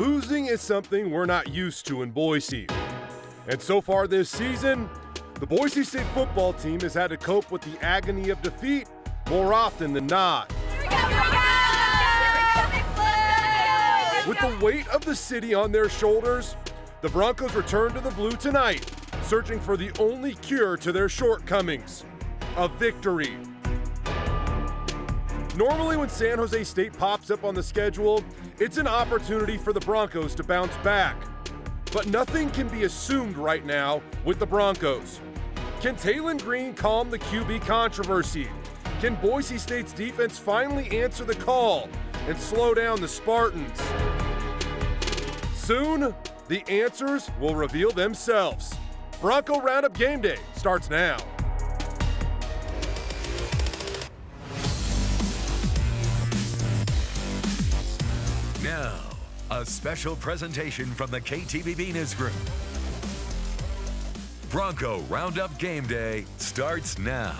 Losing is something we're not used to in Boise. And so far this season, the Boise State football team has had to cope with the agony of defeat more often than not. With the weight of the city on their shoulders, the Broncos return to the blue tonight, searching for the only cure to their shortcomings, a victory. Normally when San Jose State pops up on the schedule, it's an opportunity for the Broncos to bounce back. But nothing can be assumed right now with the Broncos. Can Taylen Green calm the QB controversy? Can Boise State's defense finally answer the call and slow down the Spartans? Soon, the answers will reveal themselves. Bronco Roundup Game Day starts now. Now, a special presentation from the KTVB Newsroom. Bronco Roundup Game Day starts now.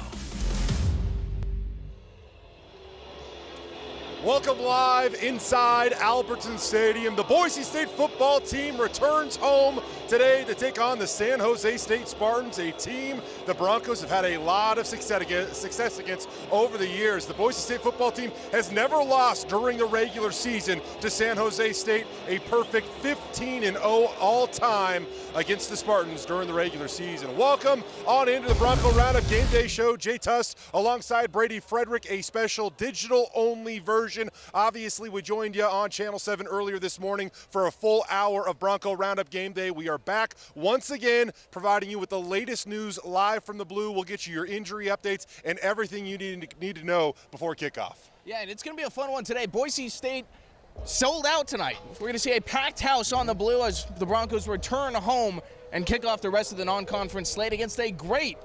Welcome live inside Albertson Stadium. The Boise State football team returns home today to take on the San Jose State Spartans, a team the Broncos have had a lot of success against over the years. The Boise State football team has never lost during the regular season to San Jose State, a perfect 15-0 all-time against the Spartans during the regular season. Welcome on into the Bronco Roundup Game Day Show. Tust alongside Brady, Frederick, a special digital-only version. Obviously, we joined you on Channel 7 earlier this morning for a full hour of Bronco Roundup Game Day. We are back once again, providing you with the latest news live from the Blue. We'll get you your injury updates and everything you need to know before kickoff. Yeah, and it's going to be a fun one today. Boise State sold out tonight. We're going to see a packed house on the Blue as the Broncos return home and kick off the rest of the non-conference slate against a great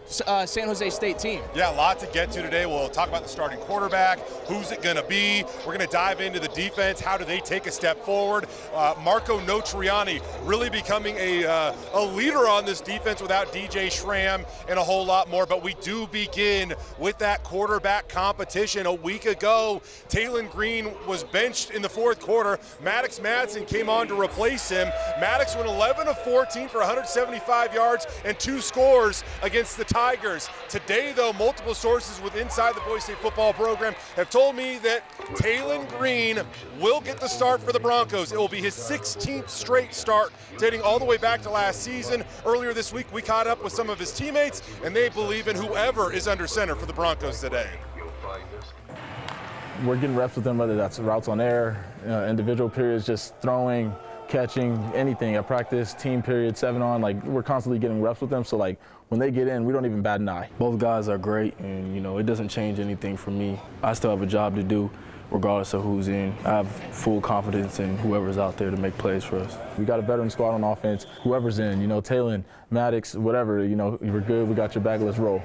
San Jose State team. Yeah, a lot to get to today. We'll talk about the starting quarterback, who's it going to be. We're going to dive into the defense. How do they take a step forward? Marco Notriani really becoming a leader on this defense without DJ Schramm and a whole lot more. But we do begin with that quarterback competition. A week ago, Taylen Green was benched in the fourth quarter. Maddox Madsen came on to replace him. Maddox went 11 of 14 for 175 yards and 2 scores against the Tigers. Today, though, multiple sources with inside the Boise State football program have told me that Taylen Green will get the start for the Broncos. It will be his 16th straight start, dating all the way back to last season. Earlier this week, we caught up with some of his teammates, and they believe in whoever is under center for the Broncos today. We're getting reps with them, whether that's routes on air, individual periods, just throwing, catching, anything at practice, team period, 7-on, like we're constantly getting reps with them. So like when they get in, we don't even bat an eye. Both guys are great, and it doesn't change anything for me. I still have a job to do regardless of who's in. I have full confidence in whoever's out there to make plays for us. We got a veteran squad on offense. Whoever's in, Taylen, Maddox, whatever, we're good, we got your back, let's roll.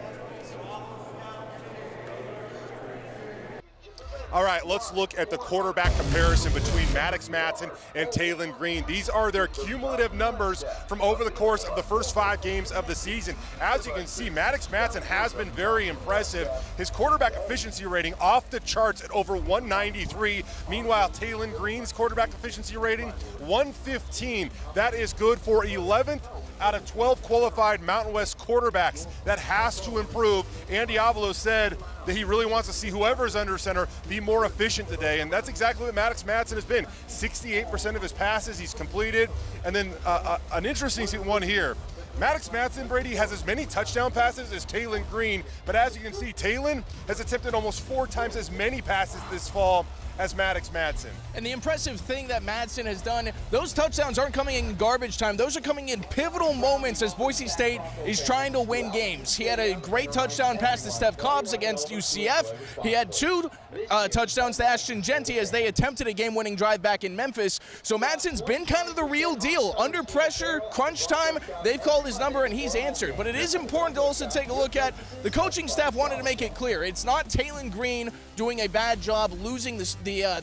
All right, let's look at the quarterback comparison between Maddox Madsen and Taylen Green. These are their cumulative numbers from over the course of the first 5 games of the season. As you can see, Maddox Madsen has been very impressive. His quarterback efficiency rating off the charts at over 193. Meanwhile, Taylen Green's quarterback efficiency rating, 115. That is good for 11th out of 12 qualified Mountain West quarterbacks. That has to improve. Andy Avalos said that he really wants to see whoever's under center be more efficient today, and that's exactly what Maddox Madsen has been. 68% of his passes he's completed, and then an interesting one here. Maddox Madsen, Brady, has as many touchdown passes as Taylen Green, but as you can see, Taylen has attempted almost 4 times as many passes this fall as Maddox Madsen. And the impressive thing that Madsen has done, those touchdowns aren't coming in garbage time. Those are coming in pivotal moments as Boise State is trying to win games. He had a great touchdown pass to Steph Cobbs against UCF. He had 2 touchdowns to Ashton Genty as they attempted a game-winning drive back in Memphis. So Madsen's been kind of the real deal. Under pressure, crunch time, they've called his number and he's answered. But it is important to also take a look at the coaching staff wanted to make it clear. It's not Taylen Green doing a bad job losing the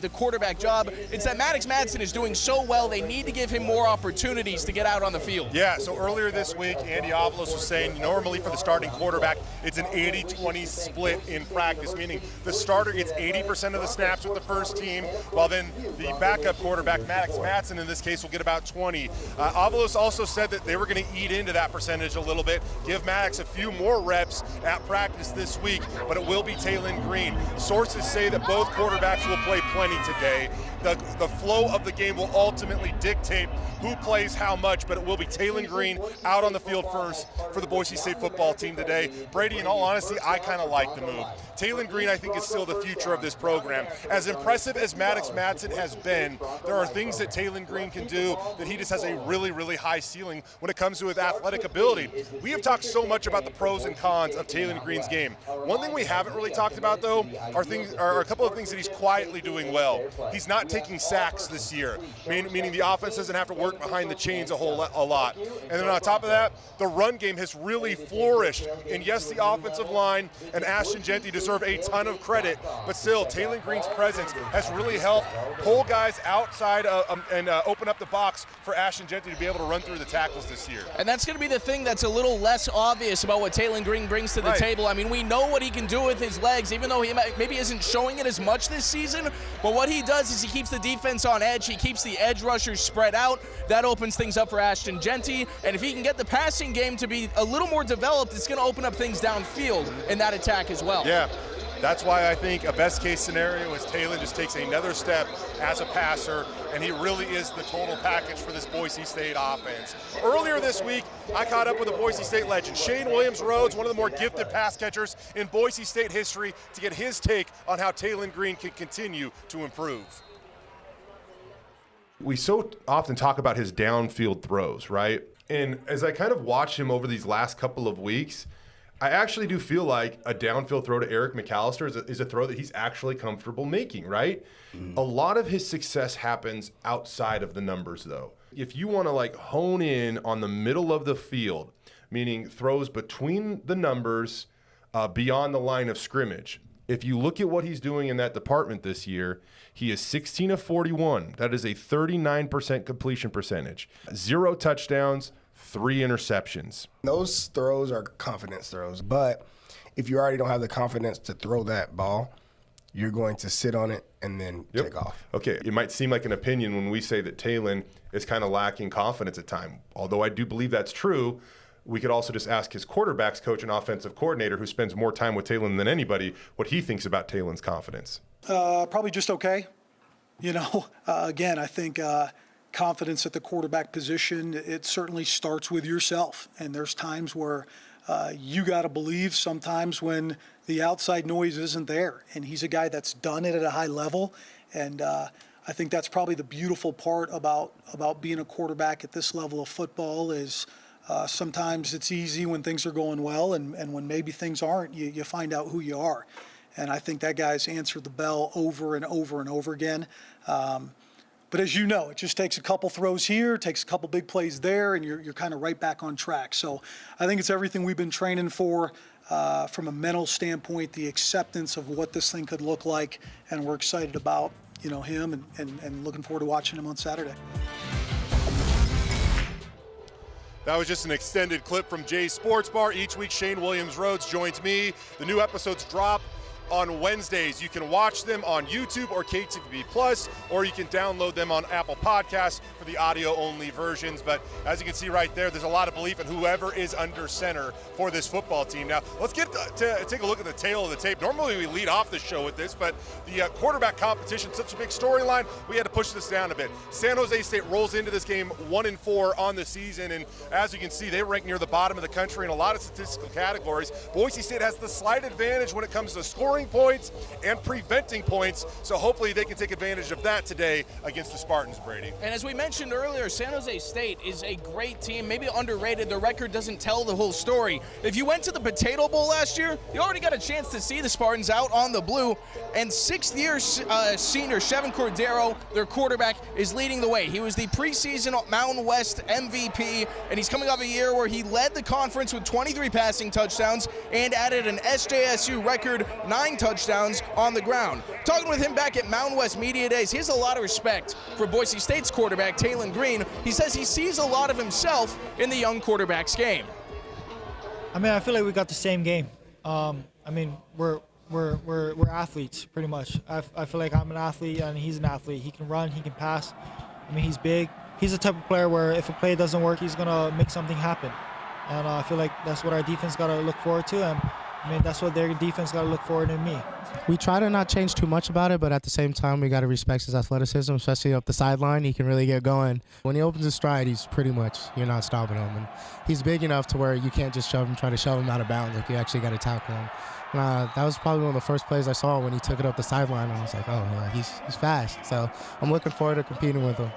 the quarterback job. It's that Maddox Madsen is doing so well, they need to give him more opportunities to get out on the field. Yeah, so earlier this week, Andy Avalos was saying normally for the starting quarterback, it's an 80-20 split in practice, meaning the starter gets 80% of the snaps with the first team, while then the backup quarterback, Maddox Madsen in this case, will get about 20. Avalos also said that they were going to eat into that percentage a little bit, give Maddox a few more reps at practice this week, but it will be Taylen Green. Sources say that both quarterbacks will play plenty today. The flow of the game will ultimately dictate who plays how much, but it will be Taylen Green out on the field first for the Boise State football team today. Brady, in all honesty, I kind of like the move. Taylen Green, I think, is still the future of this program. As impressive as Maddox Madsen has been, there are things that Taylen Green can do that he just has a really, really high ceiling when it comes to his athletic ability. We have talked so much about the pros and cons of Taylen Green's game. One thing we haven't really talked about, though, are a couple of things that he's quietly doing well. He's not taking sacks this year, meaning the offense doesn't have to work behind the chains a lot. And then on top of that, the run game has really flourished. And yes, the offensive line and Ashton Jeanty deserve a ton of credit, but still, Taylen Green's presence has really helped pull guys outside and open up the box for Ashton Jeanty to be able to run through the tackles this year. And that's going to be the thing that's a little less obvious about what Taylen Green brings to the table. I mean, we know what he can do with his legs, even though he maybe isn't showing it as much this season, but what he does is he keeps the defense on edge, he keeps the edge rushers spread out. That opens things up for Ashton Jeanty, and if he can get the passing game to be a little more developed, it's going to open up things downfield in that attack as well. Yeah. That's why I think a best-case scenario is Taylen just takes another step as a passer, and he really is the total package for this Boise State offense. Earlier this week, I caught up with a Boise State legend, Shane Williams-Rhodes, one of the more gifted pass catchers in Boise State history, to get his take on how Taylen Green can continue to improve. We so often talk about his downfield throws, right? And as I kind of watch him over these last couple of weeks, I actually do feel like a downfield throw to Eric McAllister is a throw that he's actually comfortable making, right? A lot of his success happens outside of the numbers, though. If you want to hone in on the middle of the field, meaning throws between the numbers, beyond the line of scrimmage, if you look at what he's doing in that department this year, he is 16 of 41. That is a 39% completion percentage. 0 touchdowns, 3 interceptions. Those throws are confidence throws, but if you already don't have the confidence to throw that ball, you're going to sit on it and then take off. Okay, it might seem like an opinion when we say that Taylen is kind of lacking confidence at times. Although I do believe that's true, we could also just ask his quarterbacks coach and offensive coordinator, who spends more time with Taylen than anybody, what he thinks about Taylen's confidence. Probably just okay. Again, I think confidence at the quarterback position, it certainly starts with yourself. And there's times where you got to believe sometimes when the outside noise isn't there. And he's a guy that's done it at a high level. And I think that's probably the beautiful part about being a quarterback at this level of football is sometimes it's easy when things are going well, and when maybe things aren't, you find out who you are. And I think that guy's answered the bell over and over and over again. But as you know, it just takes a couple throws here, takes a couple big plays there, and you're kind of right back on track. So I think it's everything we've been training for from a mental standpoint, the acceptance of what this thing could look like, and we're excited about him and looking forward to watching him on Saturday. That was just an extended clip from Jay's Sports Bar. Each week, Shane Williams-Rhodes joins me. The new episodes drop on Wednesdays. You can watch them on YouTube or KTVB Plus, or you can download them on Apple Podcasts for the audio-only versions. But as you can see right there, there's a lot of belief in whoever is under center for this football team. Now, let's get to take a look at the tail of the tape. Normally, we lead off the show with this, but the quarterback competition, such a big storyline, we had to push this down a bit. San Jose State rolls into this game 1-4 on the season, and as you can see, they rank near the bottom of the country in a lot of statistical categories. Boise State has the slight advantage when it comes to scoring points and preventing points, so hopefully they can take advantage of that today against the Spartans, Brady. And as we mentioned earlier, San Jose State is a great team, maybe underrated. Their record doesn't tell the whole story. If you went to the Potato Bowl last year, you already got a chance to see the Spartans out on the blue, and sixth-year senior Chevin Cordero, their quarterback, is leading the way. He was the preseason Mountain West MVP, and he's coming off a year where he led the conference with 23 passing touchdowns and added an SJSU record 9 9 touchdowns on the ground. Talking with him back at Mountain West Media Days, he has a lot of respect for Boise State's quarterback, Taylen Green. He says he sees a lot of himself in the young quarterback's game. I mean, I feel like we got the same game. I mean, we're athletes pretty much. I feel like I'm an athlete and he's an athlete. He can run, he can pass. I mean, he's big. He's the type of player where if a play doesn't work, he's gonna make something happen. And I feel like that's what our defense got to look forward to, and I mean that's what their defense got to look forward to me. We try to not change too much about it, but at the same time, we got to respect his athleticism, especially up the sideline. He can really get going. When he opens his stride, he's pretty much, you're not stopping him. And he's big enough to where you can't just try to shove him out of bounds. Like, you actually got to tackle him. That was probably one of the first plays I saw when he took it up the sideline. I was like, oh, yeah, he's fast. So I'm looking forward to competing with him.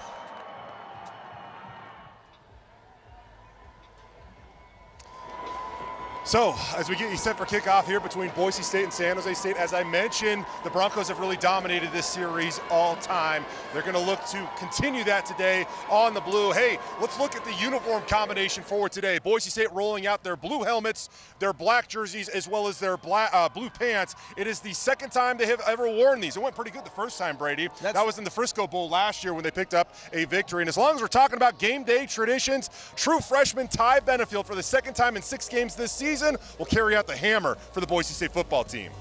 So, as we get you set for kickoff here between Boise State and San Jose State, as I mentioned, the Broncos have really dominated this series all time. They're going to look to continue that today on the blue. Hey, let's look at the uniform combination for today. Boise State rolling out their blue helmets, their black jerseys, as well as their blue pants. It is the second time they have ever worn these. It went pretty good the first time, Brady. That was in the Frisco Bowl last year when they picked up a victory. And as long as we're talking about game day traditions, true freshman Ty Benefield, for the second time in 6 games this season, will carry out the hammer for the Boise State football team.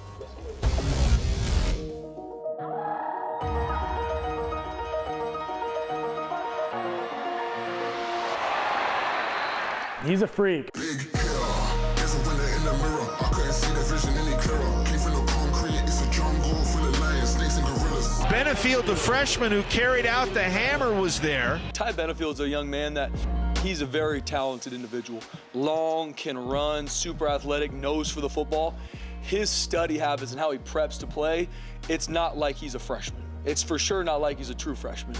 He's a freak. Benefield, the freshman who carried out the hammer, was there. Ty Benefield's a young man that he's a very talented individual. Long, can run, super athletic, knows for the football. His study habits and how he preps to play, it's not like he's a freshman. It's for sure not like he's a true freshman.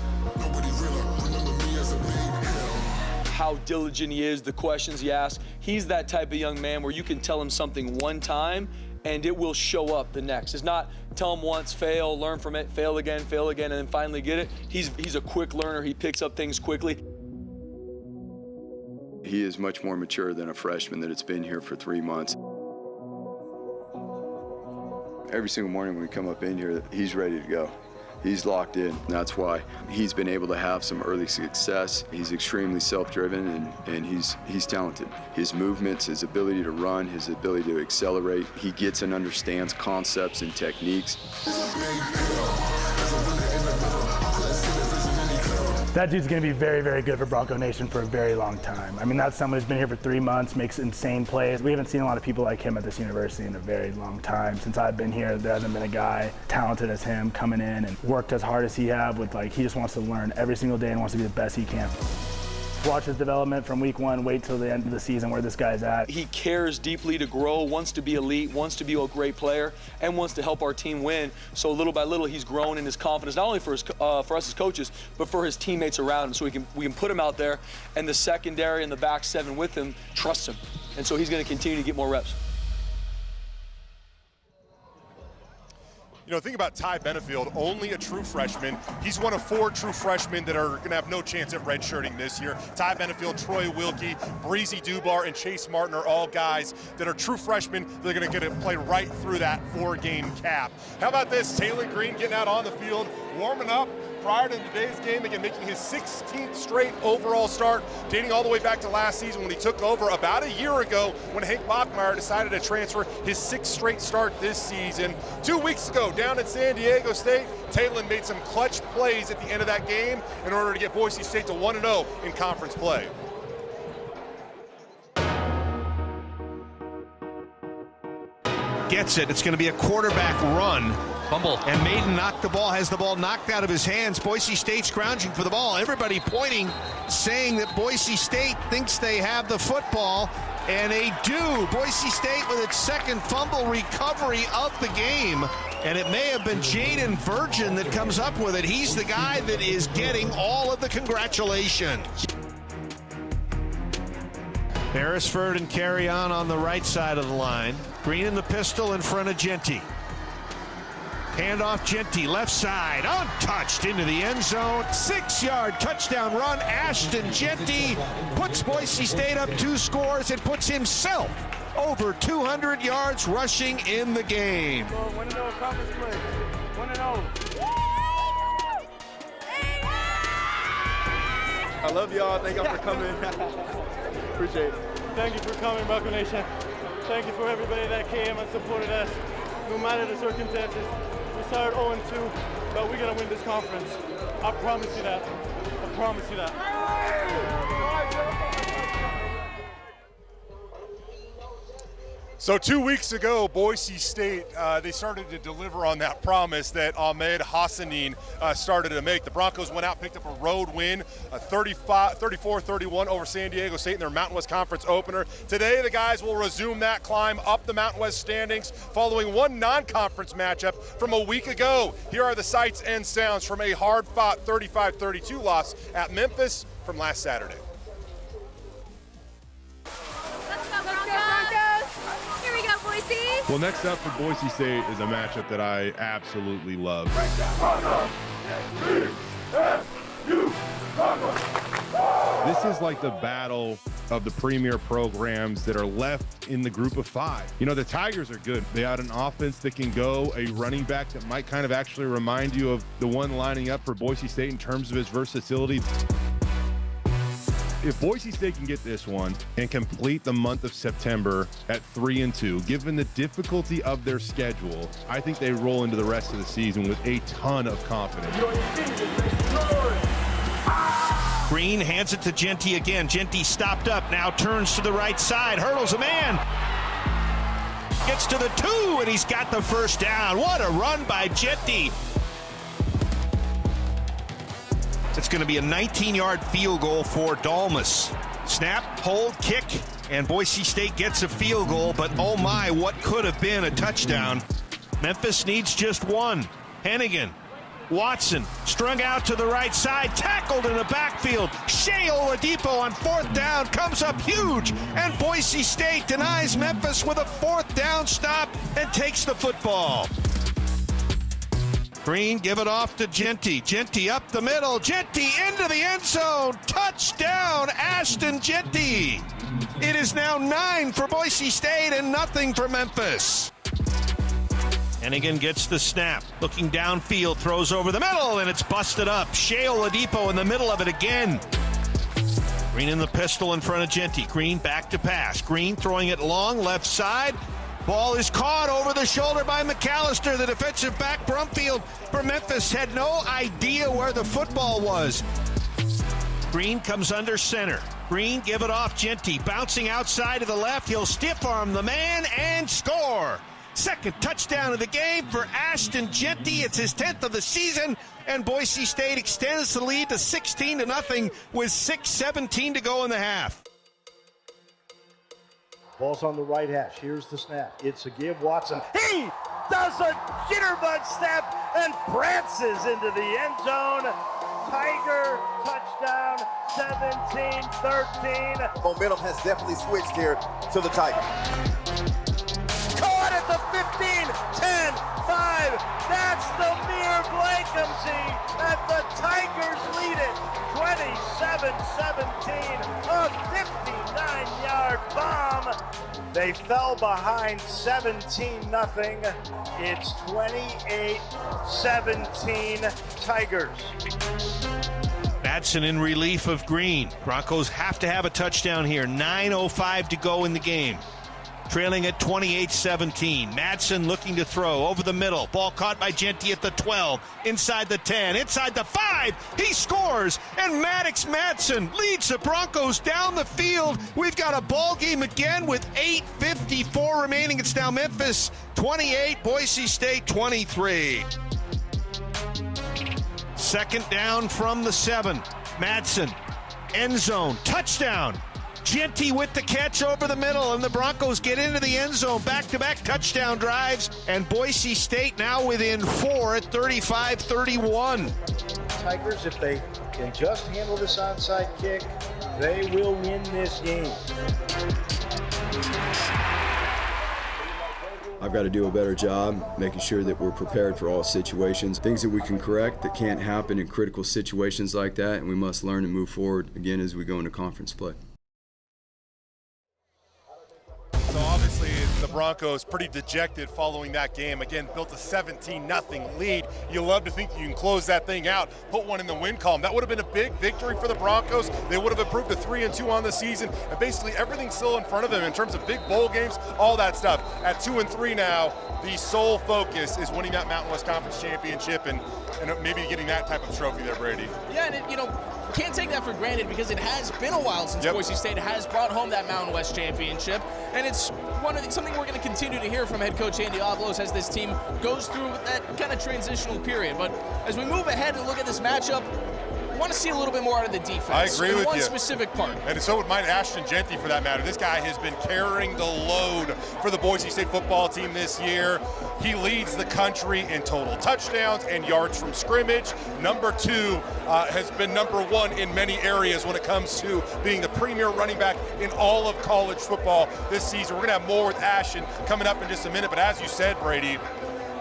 How diligent he is, the questions he asks. He's that type of young man where you can tell him something one time and it will show up the next. It's not tell him once, fail, learn from it, fail again, and then finally get it. He's a quick learner. He picks up things quickly. He is much more mature than a freshman that has been here for 3 months. Every single morning when we come up in here, he's ready to go. He's locked in. That's why he's been able to have some early success. He's extremely self-driven and he's talented. His movements, his ability to run, his ability to accelerate, he gets and understands concepts and techniques. That dude's going to be very, very good for Bronco Nation for a very long time. I mean, that's someone who's been here for 3 months, makes insane plays. We haven't seen a lot of people like him at this university in a very long time. Since I've been here, there hasn't been a guy talented as him coming in and worked as hard as he have with, like, he just wants to learn every single day and wants to be the best he can. Watch his development from week 1, wait till the end of the season where this guy's at. He cares deeply to grow, wants to be elite, wants to be a great player, and wants to help our team win. So little by little, he's grown in his confidence, not only for us as coaches, but for his teammates around him. So we can put him out there, and the secondary and the back 7 with him trust him. And so he's going to continue to get more reps. You know, think about Ty Benefield, only a true freshman. He's one of 4 true freshmen that are going to have no chance at redshirting this year. Ty Benefield, Troy Wilkie, Breezy Dubar, and Chase Martin are all guys that are true freshmen. They're going to get to play right through that 4-game cap. How about this? Taylen Green getting out on the field, warming up prior to today's game, again making his 16th straight overall start, dating all the way back to last season when he took over about a year ago when Hank Bachmeier decided to transfer, his 6th straight start this season. 2 weeks ago down at San Diego State, Taylen made some clutch plays at the end of that game in order to get Boise State to 1-0 in conference play. Gets it. It's going to be a quarterback run. Fumble. And Maiden has the ball knocked out of his hands. Boise State scrounging for the ball. Everybody pointing, saying that Boise State thinks they have the football, and they do. Boise State with its 2nd fumble recovery of the game, and it may have been Jaden Virgin that comes up with it. He's the guy that is getting all of the congratulations. Beresford and Carry on the right side of the line. Green in the pistol in front of Genty. Handoff Genty, left side, untouched into the end zone. 6-yard touchdown run. Ashton Genty puts Boise State up 2 scores and puts himself over 200 yards rushing in the game. 1-0 conference play. 1-0. I love y'all. Thank y'all for coming. Appreciate it. Thank you for coming, Bronco Nation. Thank you for everybody that came and supported us. No matter the circumstances, we started 0-2, but we're going to win this conference. I promise you that. I promise you that. So 2 weeks ago, Boise State, they started to deliver on that promise that Ahmed Hassanin started to make. The Broncos went out, picked up a road win, 34-31 over San Diego State in their Mountain West Conference opener. Today, the guys will resume that climb up the Mountain West standings following one non-conference matchup from a week ago. Here are the sights and sounds from a hard-fought 35-32 loss at Memphis from last Saturday. Well, next up for Boise State is a matchup that I absolutely love. This is like the battle of the premier programs that are left in the group of five. You know, the Tigers are good. They had an offense that can go, a running back that might kind of actually remind you of the one lining up for Boise State in terms of his versatility. If Boise State can get this one and complete the month of September at 3-2, given the difficulty of their schedule, I think they roll into the rest of the season with a ton of confidence. Green hands it to Genty again. Genty stopped up, now turns to the right side, hurdles a man. Gets to the 2, and he's got the first down. What a run by Genty. It's going to be a 19-yard field goal for Dalmas. Snap, hold, kick, and Boise State gets a field goal, but oh my, what could have been a touchdown. Memphis needs just one. Hennigan, Watson, strung out to the right side, tackled in the backfield. Shea Oladipo on 4th down, comes up huge, and Boise State denies Memphis with a 4th down stop and takes the football. Green, give it off to Genty. Genty up the middle. Genty into the end zone. Touchdown, Ashton Genty. It is now 9 for Boise State and nothing for Memphis. Hennigan gets the snap. Looking downfield, throws over the middle, and it's busted up. Shea Oladipo in the middle of it again. Green in the pistol in front of Genty. Green back to pass. Green throwing it long, left side. Ball is caught over the shoulder by McAllister. The defensive back, Brumfield, for Memphis, had no idea where the football was. Green comes under center. Green, give it off, Genty. Bouncing outside to the left. He'll stiff arm the man and score. Second touchdown of the game for Ashton Genty. It's his 10th of the season, and Boise State extends the lead to 16-0 with 6:17 to go in the half. Ball's on the right hash. Here's the snap. It's a give. Watson. He does a jitterbug step and prances into the end zone. Tiger touchdown, 17-13. Momentum has definitely switched here to the Tigers. Caught at the 15, 10, 5. That's the mere Blakehamsey, and the Tigers lead it 27-17. A 59-yard bomb. They fell behind 17-0. It's 28-17 Tigers. Madsen in relief of Green. Broncos have to have a touchdown here. 9:05 to go in the game. Trailing at 28-17. Madsen looking to throw over the middle. Ball caught by Genty at the 12. Inside the 10. Inside the 5. He scores. And Maddox Madsen leads the Broncos down the field. We've got a ball game again with 8:54 remaining. It's now Memphis 28, Boise State 23. Second down from the 7. Madsen. End zone. Touchdown. Genty with the catch over the middle, and the Broncos get into the end zone. Back-to-back touchdown drives, and Boise State now within 4 at 35-31. Tigers, if they can just handle this onside kick, they will win this game. I've got to do a better job making sure that we're prepared for all situations. Things that we can correct that can't happen in critical situations like that, and we must learn and move forward again as we go into conference play. So obviously Broncos pretty dejected following that game. Again, built a 17-0 lead. You love to think you can close that thing out, put one in the win column. That would have been a big victory for the Broncos. They would have improved to 3-2 on the season, and basically everything's still in front of them in terms of big bowl games, all that stuff. At 2-3 now, the sole focus is winning that Mountain West Conference championship and maybe getting that type of trophy there, Brady. Yeah, and can't take that for granted because it has been a while since Boise State has brought home that Mountain West championship, and it's something we're going to continue to hear from head coach Andy Avalos as this team goes through that kind of transitional period. But as we move ahead and look at this matchup, I want to see a little bit more out of the defense. I agree with you. One specific part. And so would mine Ashton Genty for that matter. This guy has been carrying the load for the Boise State football team this year. He leads the country in total touchdowns and yards from scrimmage. Number 2 has been number 1 in many areas when it comes to being the premier running back in all of college football this season. We're going to have more with Ashton coming up in just a minute. But as you said, Brady,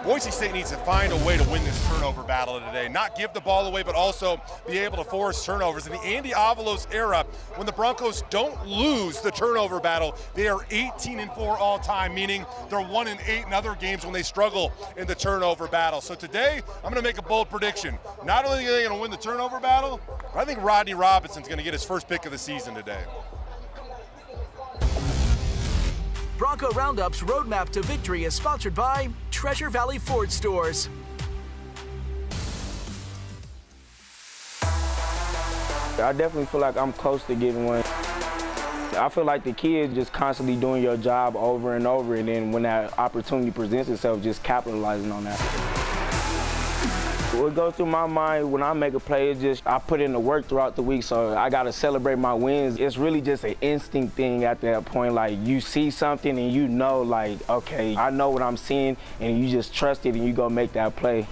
Boise State needs to find a way to win this turnover battle today. Not give the ball away, but also be able to force turnovers. In the Andy Avalos era, when the Broncos don't lose the turnover battle, they are 18-4 all time, meaning they're 1-8 in other games when they struggle in the turnover battle. So today, I'm going to make a bold prediction. Not only are they going to win the turnover battle, but I think Rodney Robinson's going to get his first pick of the season today. Bronco Roundup's Roadmap to Victory is sponsored by Treasure Valley Ford Stores. I definitely feel like I'm close to getting one. I feel like the key is just constantly doing your job over and over, and then when that opportunity presents itself, just capitalizing on that. What goes through my mind when I make a play is just I put in the work throughout the week, so I got to celebrate my wins. It's really just an instinct thing at that point. Like, you see something and you know, like, okay, I know what I'm seeing, and you just trust it and you go make that play.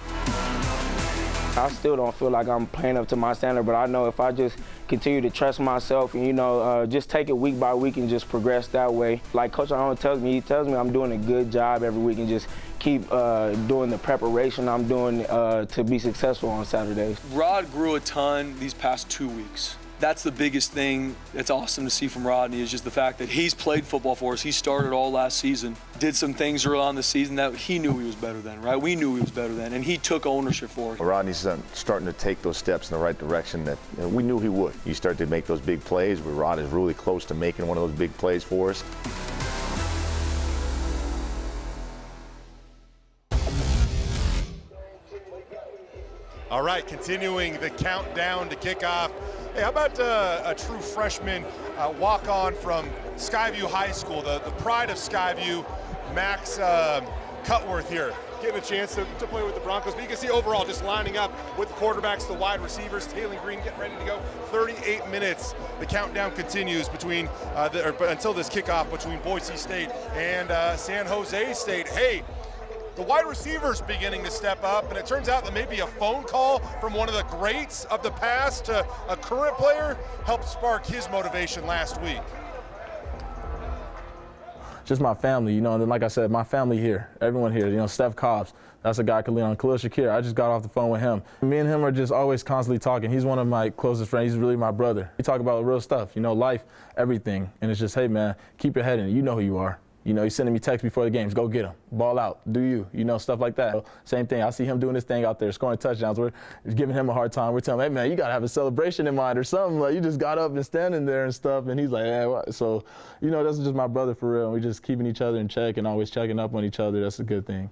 I still don't feel like I'm playing up to my standard, but I know if I just continue to trust myself and, just take it week by week and just progress that way. Like Coach Arnold tells me, I'm doing a good job every week and just keep doing the preparation I'm doing to be successful on Saturdays. Rod grew a ton these past 2 weeks. That's the biggest thing that's awesome to see from Rodney is just the fact that he's played football for us. He started all last season, did some things early on the season that he knew he was better than, right? We knew he was better than, and he took ownership for it. Rodney's starting to take those steps in the right direction that we knew he would. You start to make those big plays, where Rod is really close to making one of those big plays for us. All right, continuing the countdown to kickoff. Hey, how about a true freshman walk-on from Skyview High School, the pride of Skyview, Max Cutworth here, getting a chance to play with the Broncos. But you can see overall just lining up with the quarterbacks, the wide receivers, Taylor Green getting ready to go. 38 minutes. The countdown continues between until this kickoff between Boise State and San Jose State. Hey, the wide receivers beginning to step up, and it turns out that maybe a phone call from one of the greats of the past to a current player helped spark his motivation last week. Just my family, and then like I said, my family here, everyone here, Steph Cobbs, that's a guy I could lean on. Khalil Shakir, I just got off the phone with him. Me and him are just always constantly talking. He's one of my closest friends. He's really my brother. We talk about real stuff, life, everything. And it's just, hey, man, keep your head in it. You know who you are. He's sending me texts before the games. Go get him. Ball out. Do you. Stuff like that. Same thing. I see him doing his thing out there, scoring touchdowns. We're giving him a hard time. We're telling him, hey, man, you got to have a celebration in mind or something. Like, you just got up and standing there and stuff. And he's like, hey, what? So, that's just my brother for real. We're just keeping each other in check and always checking up on each other. That's a good thing.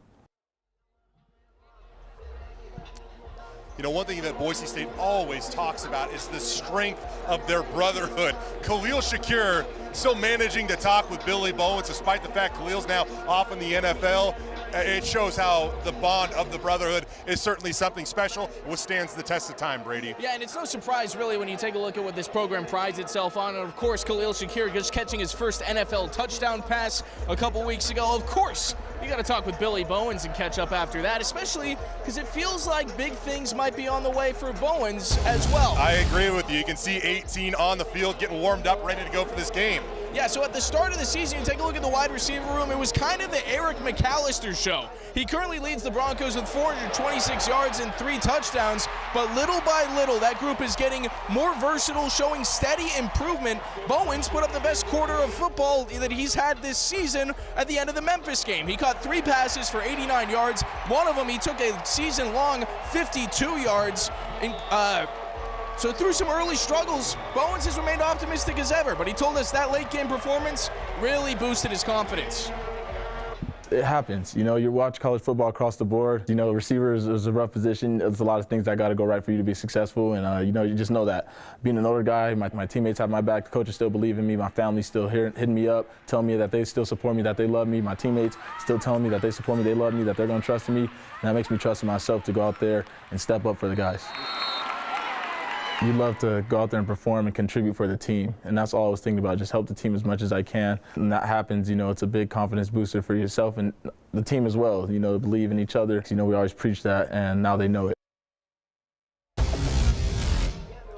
One thing that Boise State always talks about is the strength of their brotherhood. Khalil Shakir still managing to talk with Billy Bowens, despite the fact Khalil's now off in the NFL. It shows how the bond of the brotherhood is certainly something special, withstands the test of time, Brady. Yeah, and it's no surprise, really, when you take a look at what this program prides itself on. And, of course, Khalil Shakir just catching his first NFL touchdown pass a couple weeks ago. Of course, you got to talk with Billy Bowens and catch up after that, especially because it feels like big things might be on the way for Bowens as well. I agree with you. You can see 18 on the field getting warmed up, ready to go for this game. Yeah, so at the start of the season, you take a look at the wide receiver room, it was kind of the Eric McAllister show. He currently leads the Broncos with 426 yards and 3 touchdowns, but little by little, that group is getting more versatile, showing steady improvement. Bowens put up the best quarter of football that he's had this season at the end of the Memphis game. He caught 3 passes for 89 yards. One of them, he took a season-long 52 yards. So through some early struggles, Bowens has remained optimistic as ever, but he told us that late-game performance really boosted his confidence. It happens. You know, you watch college football across the board. You know, receivers is a rough position. There's a lot of things that got to go right for you to be successful. And, you know, you just know that. Being an older guy, my teammates have my back. The coaches still believe in me. My family's still hitting me up, telling me that they still support me, that they love me. My teammates still telling me that they support me, they love me, that they're going to trust in me. And that makes me trust in myself to go out there and step up for the guys. You love to go out there and perform and contribute for the team. And that's all I was thinking about, just help the team as much as I can. And that happens, you know, it's a big confidence booster for yourself and the team as well, you know, believe in each other. You know, we always preach that, and now they know it.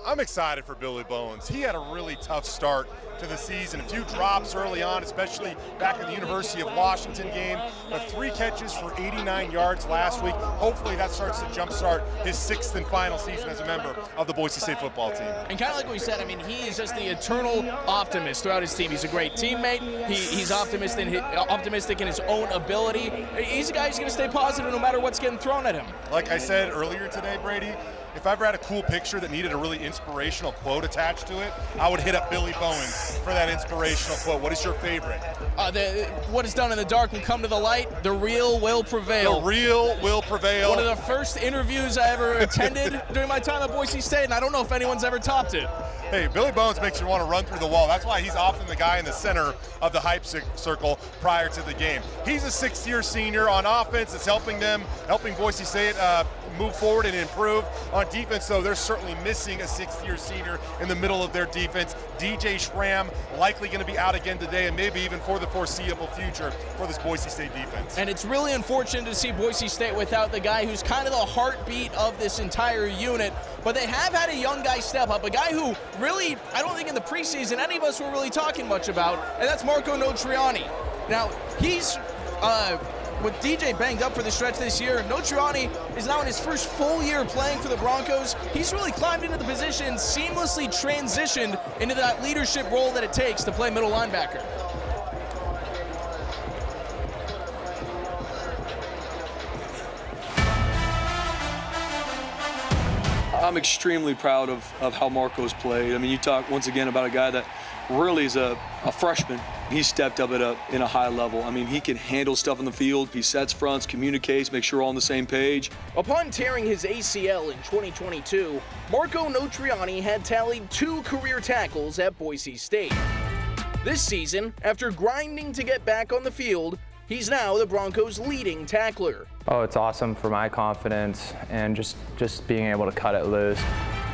I'm excited for Billy Bowens. He had a really tough start to the season. A few drops early on, especially back in the University of Washington game. But 3 catches for 89 yards last week. Hopefully that starts to jumpstart his 6th and final season as a member of the Boise State football team. And kind of like we said, I mean, he is just the eternal optimist throughout his team. He's a great teammate. He's optimistic in his own ability. He's a guy who's going to stay positive no matter what's getting thrown at him. Like I said earlier today, Brady, if I ever had a cool picture that needed a really inspirational quote attached to it, I would hit up Billy Bowens for that inspirational quote. What is your favorite? What is done in the dark will come to the light. The real will prevail. The real will prevail. One of the first interviews I ever attended during my time at Boise State, and I don't know if anyone's ever topped it. Hey, Billy Bowens makes you want to run through the wall. That's why he's often the guy in the center of the hype circle prior to the game. He's a 6th-year senior on offense. It's helping Boise State move forward and improve. On defense, though, they're certainly missing a 6th-year senior in the middle of their defense. DJ Schramm likely going to be out again today and maybe even for the foreseeable future for this Boise State defense. And it's really unfortunate to see Boise State without the guy who's kind of the heartbeat of this entire unit. But they have had a young guy step up, a guy who really, I don't think in the preseason any of us were really talking much about, and that's Marco Notriani. Now, he's with DJ banged up for the stretch this year. Notriani is now in his first full year playing for the Broncos. He's really climbed into the position, seamlessly transitioned into that leadership role that it takes to play middle linebacker. I'm extremely proud of how Marco's played. I mean, you talk once again about a guy that really is a freshman. He stepped up in a high level. I mean, he can handle stuff in the field. He sets fronts, communicates, makes sure we're all on the same page. Upon tearing his ACL in 2022, Marco Notriani had tallied 2 career tackles at Boise State. This season, after grinding to get back on the field, he's now the Broncos' leading tackler. Oh, it's awesome for my confidence and just being able to cut it loose,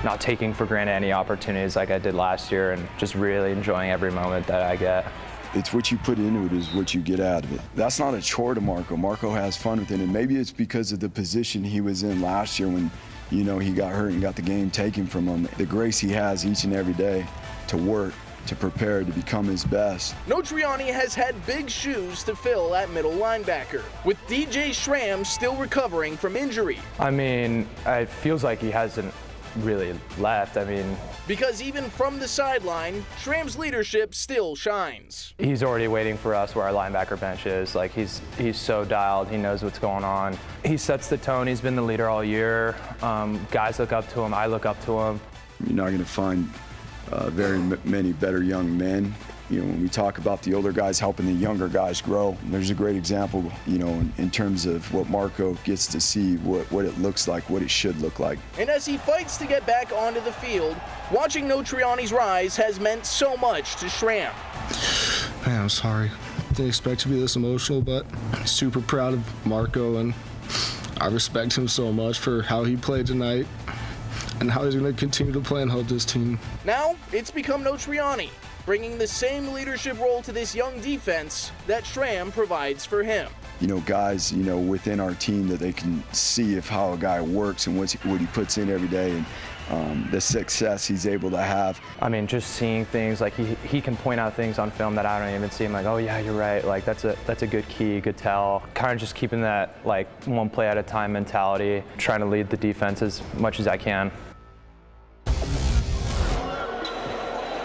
not taking for granted any opportunities like I did last year, and just really enjoying every moment that I get. It's what you put into it is what you get out of it. That's not a chore to Marco. Marco has fun with it, and maybe it's because of the position he was in last year when, you know, he got hurt and got the game taken from him. The grace he has each and every day to work, to prepare to become his best. Notriani has had big shoes to fill at middle linebacker, with DJ Schramm still recovering from injury. I mean, it feels like he hasn't really left. I mean, because even from the sideline, Schramm's leadership still shines. He's already waiting for us where our linebacker bench is. Like, he's so dialed. He knows what's going on. He sets the tone. He's been the leader all year. Guys look up to him. I look up to him. You're not going to find very many better young men. You know, when we talk about the older guys helping the younger guys grow, there's a great example, you know, in terms of what Marco gets to see, what it looks like, what it should look like. And as he fights to get back onto the field, watching Notriani's rise has meant so much to Schramm. Man, I'm sorry. Didn't expect to be this emotional, but super proud of Marco, and I respect him so much for how he played tonight and how he's going to continue to play and help this team. Now it's become Notriani, bringing the same leadership role to this young defense that Schramm provides for him. You know, guys, you know, within our team that they can see of how a guy works and what he puts in every day. And the success he's able to have. I mean, just seeing things like he can point out things on film that I don't even see. I'm like, oh yeah, you're right. Like that's a good key, good tell. Kind of just keeping that like one play at a time mentality, trying to lead the defense as much as I can.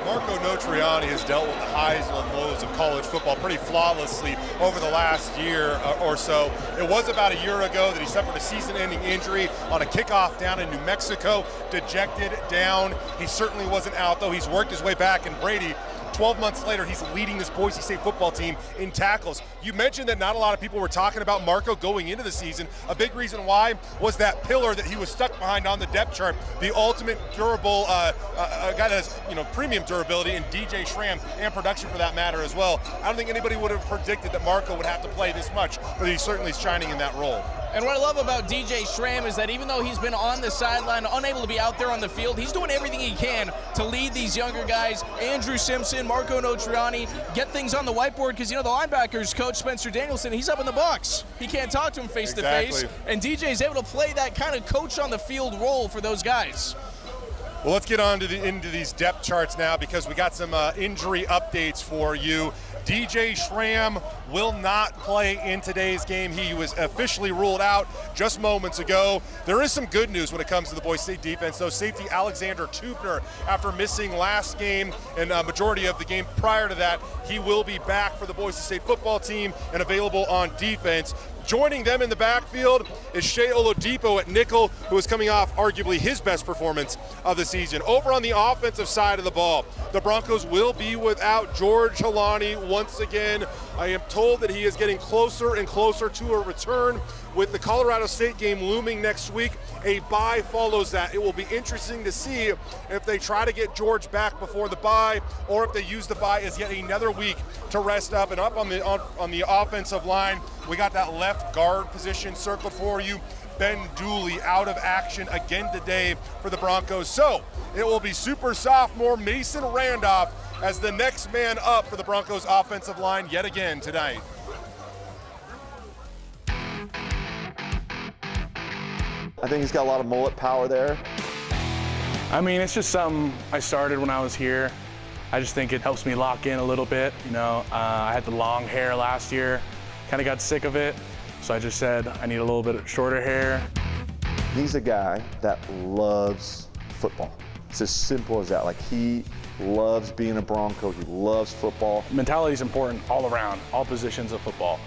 Marco Notriani has dealt with the highs and lows of college football pretty flawlessly over the last year or so. It was about a year ago that he suffered a season-ending injury on a kickoff down in New Mexico, dejected, down. He certainly wasn't out, though. He's worked his way back, and Brady, 12 months later, he's leading this Boise State football team in tackles. You mentioned that not a lot of people were talking about Marco going into the season. A big reason why was that pillar that he was stuck behind on the depth chart, the ultimate durable guy that has premium durability, and DJ Schramm, and production for that matter as well. I don't think anybody would have predicted that Marco would have to play this much, but he's certainly shining in that role. And what I love about DJ Schramm is that even though he's been on the sideline, unable to be out there on the field, he's doing everything he can to lead these younger guys, Andrew Simpson, Marco Notriani, get things on the whiteboard, because the linebackers coach Spencer Danielson, he's up in the box. He can't talk to him face to face, and DJ's able to play that kind of coach on the field role for those guys. Well, let's get on to into these depth charts now, because we got some injury updates for you. DJ Schramm will not play in today's game. He was officially ruled out just moments ago. There is some good news when it comes to the Boise State defense, though. Safety Alexander Tubner, after missing last game and a majority of the game prior to that, he will be back for the Boise State football team and available on defense. Joining them in the backfield is Shea Oladipo at nickel, who is coming off arguably his best performance of the season. Over on the offensive side of the ball, the Broncos will be without George Halani once again. I am told that he is getting closer and closer to a return. With the Colorado State game looming next week, a bye follows that. It will be interesting to see if they try to get George back before the bye, or if they use the bye as yet another week to rest up. And up on the offensive line, we got that left guard position circled for you. Ben Dooley out of action again today for the Broncos. So it will be super sophomore Mason Randolph as the next man up for the Broncos offensive line yet again tonight. I think he's got a lot of mullet power there. I mean, it's just something I started when I was here. I just think it helps me lock in a little bit. I had the long hair last year, kind of got sick of it. So I just said, I need a little bit of shorter hair. He's a guy that loves football. It's as simple as that. Like, he loves being a Bronco. He loves football. Mentality is important all around, all positions of football.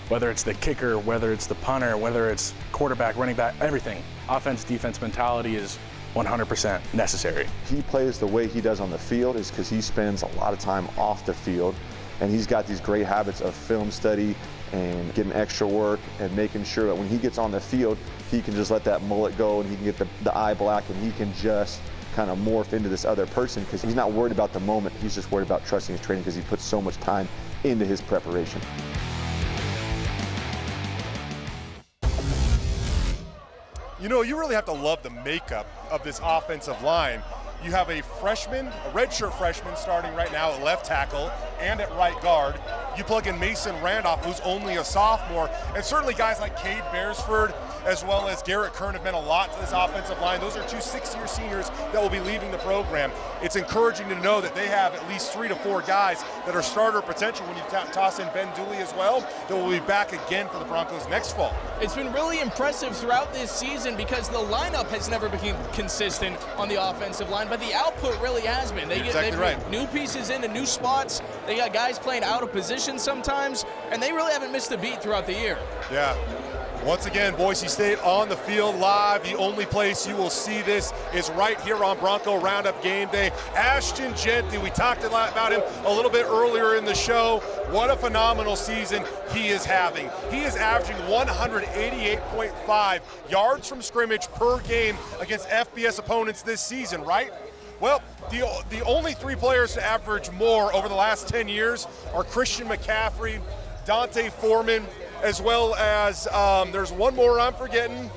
Whether it's the kicker, whether it's the punter, whether it's quarterback, running back, everything. Offense, defense mentality is 100% necessary. He plays the way he does on the field is because he spends a lot of time off the field, and he's got these great habits of film study and getting extra work and making sure that when he gets on the field, he can just let that mullet go and he can get the eye black and he can just kind of morph into this other person, because he's not worried about the moment. He's just worried about trusting his training, because he puts so much time into his preparation. You really have to love the makeup of this offensive line. You have a freshman, a redshirt freshman starting right now at left tackle and at right guard. You plug in Mason Randolph, who's only a sophomore, and certainly guys like Cade Beresford as well as Garrett Kern have meant a lot to this offensive line. Those are two six-year seniors that will be leaving the program. It's encouraging to know that they have at least 3 to 4 guys that are starter potential when you toss in Ben Dooley as well, that will be back again for the Broncos next fall. It's been really impressive throughout this season because the lineup has never been consistent on the offensive line, but the output really has been. They've put new pieces into new spots. They got guys playing out of position sometimes, and they really haven't missed a beat throughout the year. Yeah. Once again, Boise State on the field live. The only place you will see this is right here on Bronco Roundup game day. Ashton Jeanty, we talked a lot about him a little bit earlier in the show. What a phenomenal season he is having. He is averaging 188.5 yards from scrimmage per game against FBS opponents this season, right? Well, the only 3 players to average more over the last 10 years are Christian McCaffrey, Dante Foreman, as well as there's one more I'm forgetting.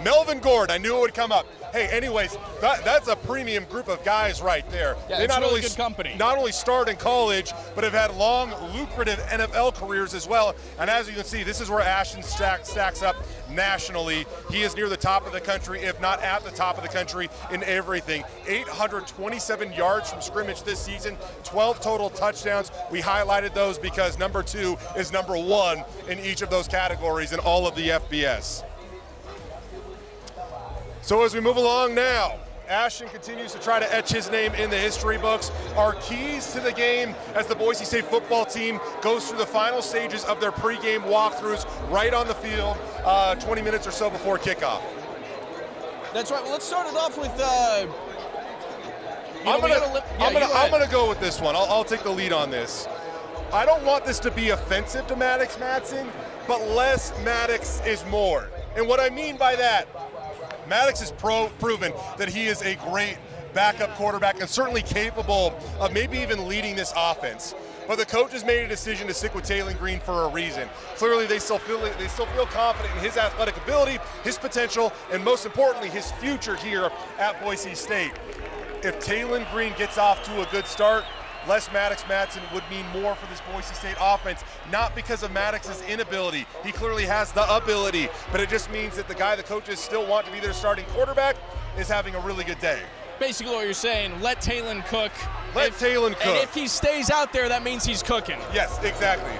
Melvin Gord, I knew it would come up. Hey, anyways, that's a premium group of guys right there. Yeah, they it's not really only good company. Not only starred in college, but have had long, lucrative NFL careers as well. And as you can see, this is where Ashton stacks up nationally. He is near the top of the country, if not at the top of the country in everything. 827 yards from scrimmage this season, 12 total touchdowns. We highlighted those because number 2 is number 1 in each of those categories in all of the FBS. So as we move along now, Ashton continues to try to etch his name in the history books. Our keys to the game as the Boise State football team goes through the final stages of their pregame walkthroughs right on the field 20 minutes or so before kickoff. That's right. Well, let's start it off with. I'm gonna go with this one. I'll take the lead on this. I don't want this to be offensive to Maddox Matson, but less Maddox is more. And what I mean by that, Maddox has proven that he is a great backup quarterback and certainly capable of maybe even leading this offense. But the coaches made a decision to stick with Taylen Green for a reason. Clearly, they still feel confident in his athletic ability, his potential, and most importantly, his future here at Boise State. If Taylen Green gets off to a good start, less Maddox Matson would mean more for this Boise State offense, not because of Maddox's inability. He clearly has the ability, but it just means that the guy the coaches still want to be their starting quarterback is having a really good day. Basically what you're saying, let Taylen cook. Let Taylen cook. And if he stays out there, that means he's cooking. Yes, exactly.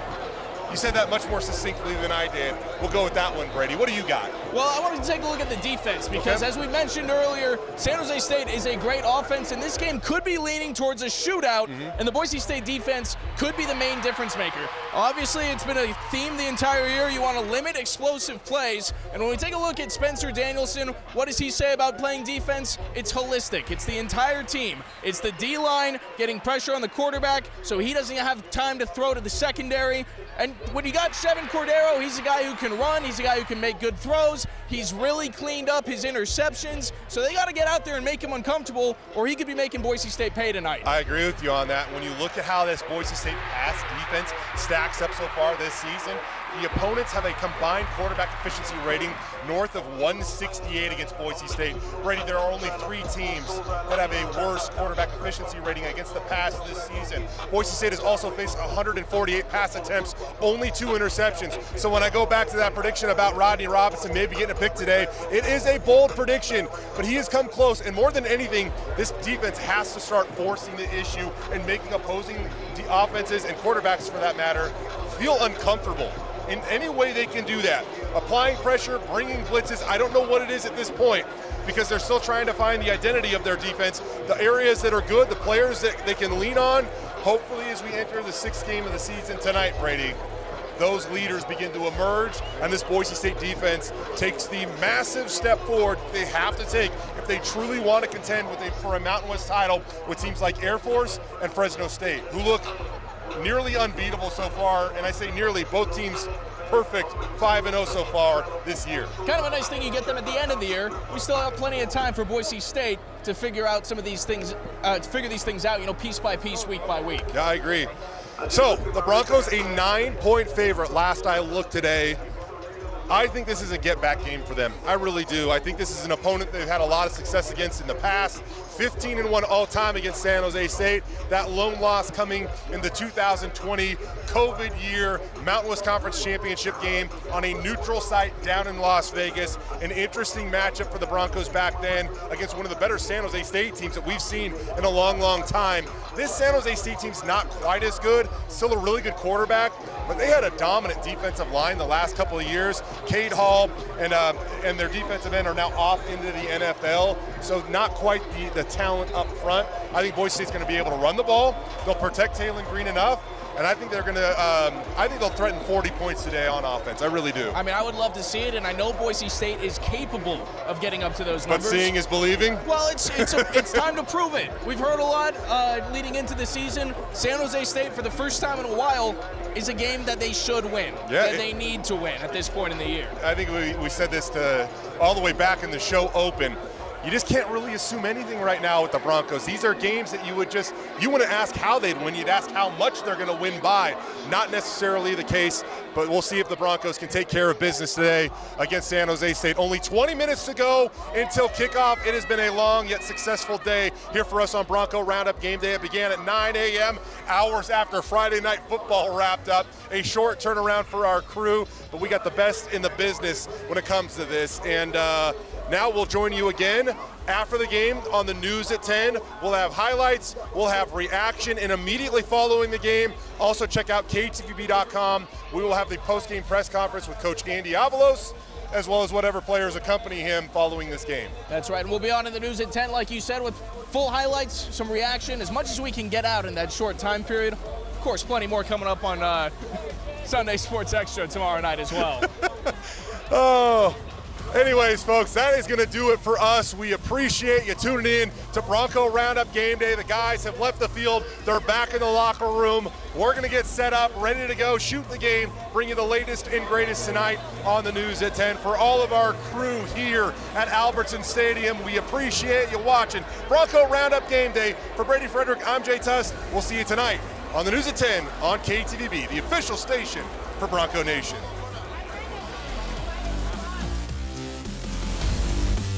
You said that much more succinctly than I did. We'll go with that one, Brady. What do you got? Well, I wanted to take a look at the defense because, as we mentioned earlier, San Jose State is a great offense, and this game could be leaning towards a shootout, and the Boise State defense could be the main difference maker. Obviously, it's been a theme the entire year. You want to limit explosive plays, and when we take a look at Spencer Danielson, what does he say about playing defense? It's holistic. It's the entire team. It's the D-line getting pressure on the quarterback so he doesn't have time to throw to the secondary. And when you got Chevin Cordero, he's a guy who can run. He's a guy who can make good throws. He's really cleaned up his interceptions. So they got to get out there and make him uncomfortable, or he could be making Boise State pay tonight. I agree with you on that. When you look at how this Boise State pass defense stacks up so far this season, the opponents have a combined quarterback efficiency rating north of 168 against Boise State. Brady, there are only 3 teams that have a worse quarterback efficiency rating against the pass this season. Boise State has also faced 148 pass attempts, only 2 interceptions. So when I go back to that prediction about Rodney Robinson maybe getting a pick today, it is a bold prediction, but he has come close. And more than anything, this defense has to start forcing the issue and making opposing offenses and quarterbacks, for that matter, feel uncomfortable. In any way they can do that. Applying pressure, bringing blitzes, I don't know what it is at this point because they're still trying to find the identity of their defense, the areas that are good, the players that they can lean on. Hopefully as we enter the 6th game of the season tonight, Brady, those leaders begin to emerge and this Boise State defense takes the massive step forward they have to take if they truly want to contend for a Mountain West title with teams like Air Force and Fresno State, who look nearly unbeatable so far, and I say nearly, both teams perfect 5-0 so far this year. Kind of a nice thing you get them at the end of the year. We still have plenty of time for Boise State to figure out some of these things, out, piece by piece, week by week. Yeah, I agree. So the Broncos a 9-point favorite last I looked today. I think this is a get-back game for them. I really do. I think this is an opponent they've had a lot of success against in the past. 15-1 all-time against San Jose State. That lone loss coming in the 2020 COVID year Mountain West Conference Championship game on a neutral site down in Las Vegas. An interesting matchup for the Broncos back then against one of the better San Jose State teams that we've seen in a long, long time. This San Jose State team's not quite as good. Still a really good quarterback, but they had a dominant defensive line the last couple of years. Cade Hall and their defensive end are now off into the NFL, so not quite the talent up front. I think Boise State's going to be able to run the ball. They'll protect Taylen Green enough, and I think they're going to. I think they'll threaten 40 points today on offense. I really do. I mean, I would love to see it, and I know Boise State is capable of getting up to those numbers. But seeing is believing. Well, it's time to prove it. We've heard a lot leading into the season. San Jose State, for the first time in a while, is a game that they should win. Yeah, that they need to win at this point in the year. I think we said this all the way back in the show open. you just can't really assume anything right now with the Broncos. These are games that you wouldn't ask how they'd win, you'd ask how much they're going to win by. Not necessarily the case, but we'll see if the Broncos can take care of business today against San Jose State. Only 20 minutes to go until kickoff. It has been a long yet successful day here for us on Bronco Roundup Game Day. It began at 9 a.m., hours after Friday Night Football wrapped up. A short turnaround for our crew, but we got the best in the business when it comes to this. And now we'll join you again after the game on the news at 10. We'll have highlights, we'll have reaction, and immediately following the game, also check out KTVB.com. We will have the post-game press conference with Coach Andy Avalos, as well as whatever players accompany him following this game. That's right, and we'll be on in the news at 10, like you said, with full highlights, some reaction, as much as we can get out in that short time period. Of course, plenty more coming up on Sunday Sports Extra tomorrow night as well. Oh. Anyways, folks, that is going to do it for us. We appreciate you tuning in to Bronco Roundup Game Day. The guys have left the field. They're back in the locker room. We're going to get set up, ready to go, shoot the game, bring you the latest and greatest tonight on the news at 10. For all of our crew here at Albertson Stadium, we appreciate you watching Bronco Roundup Game Day. For Brady, Frederick, I'm Jay Tust. We'll see you tonight on the news at 10 on KTVB, the official station for Bronco Nation.